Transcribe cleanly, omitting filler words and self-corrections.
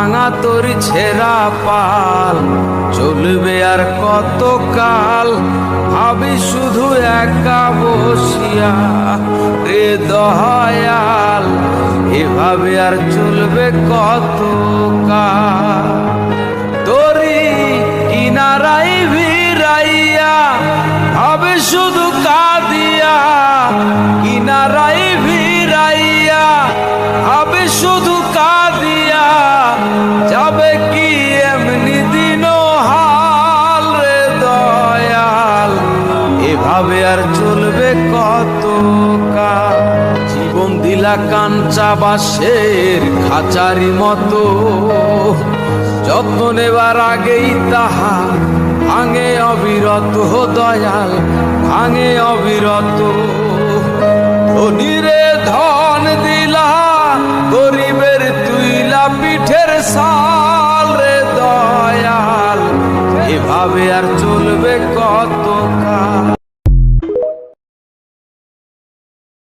ভাঙা তোর ছেঁড়া পাল চলবে আর কত কাল, ভাবি শুধু একা বসিয়া রে দয়াল, এভাবে আর চলবে কত কাল। তোরি কিনারাই ভিড়াইয়া ভাবে শুধু কাঁদিয়া, কিনারাই ভিড়াইয়া ভাবে শুধু কাঁদিয়া, যাবে কি এমনি দিন হাল রে দয়াল, এভাবে আর চলবে কত কাল। জীবন দিলা কাঞ্চা বাঁশের খাঁচারি মতো, যত্ন নেবার আগেই তাহা ভাঙে অবিরত দয়াল, ভাঙে অবিরত। ধনীরে ধন দিলা, গরিবের তুইলা পিঠের সাল রে দয়াল, এভাবে আর চলবে কত কাল।